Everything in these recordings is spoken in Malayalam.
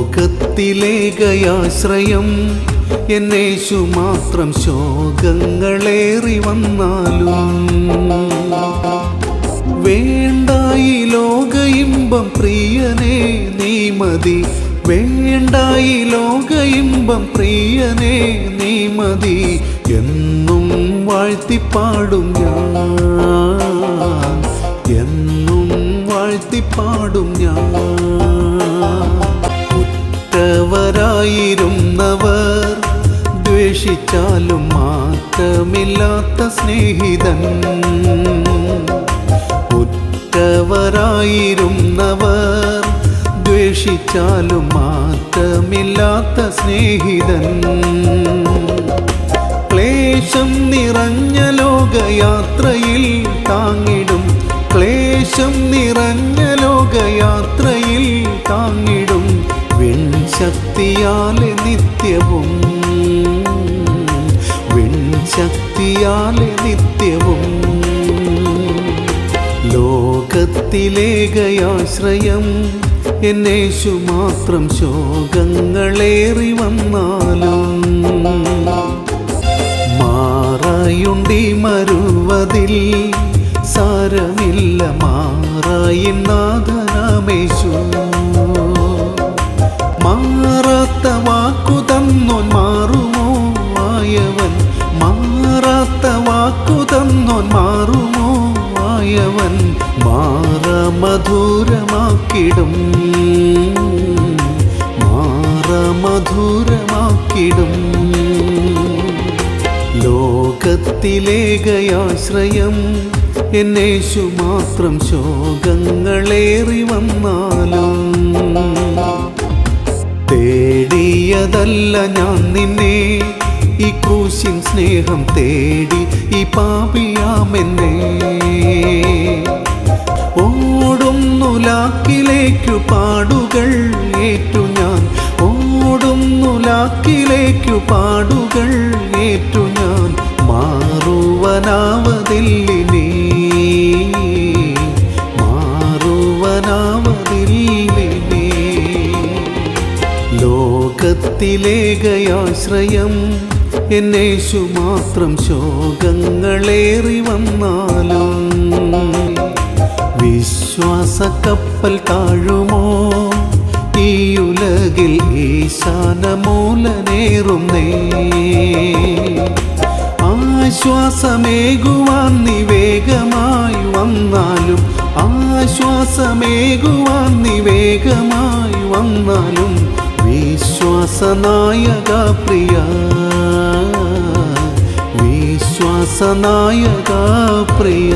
ലോകത്തിലേകയാശ്രയം എന്നേശു മാത്രം. ശോകങ്ങളേറി വന്നാലും വേണ്ടായി ലോക ഇമ്പം പ്രിയനേ നീ മതി. വേണ്ടായി ലോക ഇമ്പം പ്രിയനേ നീ മതി. എന്നും വാഴ്ത്തിപ്പാടും ഞാൻ, എന്നും വാഴ്ത്തിപ്പാടും ഞാൻ. ഉറ്റവരായിരുന്നവർ ദ്വേഷിച്ചാലും മാറ്റമില്ലാത്ത സ്നേഹിതൻ. ഉറ്റവരായിരുന്നവർ ദ്വേഷിച്ചാലും മാറ്റമില്ലാത്ത സ്നേഹിതൻ. ക്ലേശം നിറഞ്ഞ ലോകയാത്രയിൽ താങ്ങിടും, ക്ലേശം നിറഞ്ഞ ലോകയാത്രയിൽ താങ്ങിടും. വിൺശക്തിയാലെ നിത്യവും, വിൺശക്തിയാലെ നിത്യവും. ലോകത്തിലേകയാശ്രയം എന്നേശു മാത്രം. ശോകങ്ങളേറി വന്നാലും മാറായുണ്ടി മരുവതിൽ സാരമില്ല. മാറായി നാഥനാമേശു. മാറാത്ത വാക്കു തന്നോൻ മാറുമോ ആയവൻ. മാറാത്ത വാക്കു തന്നോൻ മാറുമോ ആയവൻ. മാറമധുരമാക്കിടും, മാറമധുരമാക്കിടും. ലോകത്തിലേകയാശ്രയം എന്നേശു മാത്രം. ശോകങ്ങളേറി വന്നാലും തേടിയതല്ല ഞാൻ നിന്നെ, ഈ ക്രൂശിൻ സ്നേഹം തേടി ഈ പാപിയാമെന്നെ. ഓടുന്നു ലാക്കിലേക്കു പാടുകൾ ഏറ്റു ഞാൻ, ഓടുന്നു ലാക്കിലേക്കു പാടുകൾ ഏറ്റു ഞാൻ. മാറുവനാവതില്ലിനി, മാറുവനാവതില്ലിനി. ലോകത്തിലേകയാശ്രയം എന്നേശു മാത്രം. ശോകങ്ങളേറി വന്നാലും വിശ്വാസക്കപ്പൽ താഴുമോ ഈ ഉലകിൽ ഈശാനമൂലനേറുന്നേ. ആശ്വാസമേകുവാൻ നീ വേഗമായി വന്നാലും, ആശ്വാസമേകുവാൻ നീ വേഗമായി വന്നാലും. വിശ്വാസനായക പ്രിയ, വിശ്വാസനായക പ്രിയ.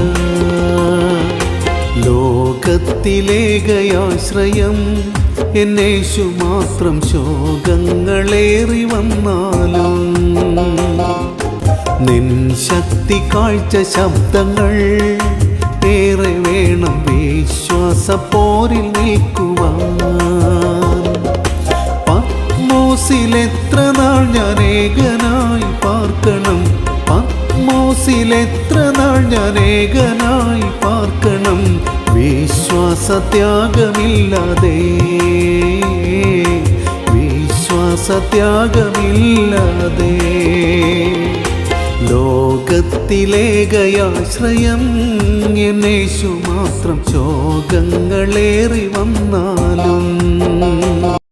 ലോകത്തിലേകയാശ്രയം എന്നേശു മാത്രം. ശോകങ്ങളേറി വന്നാലും നിൻ ശക്തി കാഴ്ച ശബ്ദങ്ങൾ ഏറെ വേണം വിശ്വാസപ്പോരിൽ നിൽക്കുവാൻ. പത്മോസിലെത്ര നാൾ ഞാൻ ഏകനായി പാർക്കണം, പത്മോസിലെത്ര നാൾ ഞാൻ ഏകനായി പാർക്കണം. വിശ്വാസത്യാഗമില്ലാതെ, വിശ്വാസത്യാഗമില്ലാതെ. ലോകത്തിലേകയാശ്രയം എന്നേശു മാത്രം. ശോകങ്ങളേറി വന്നാലും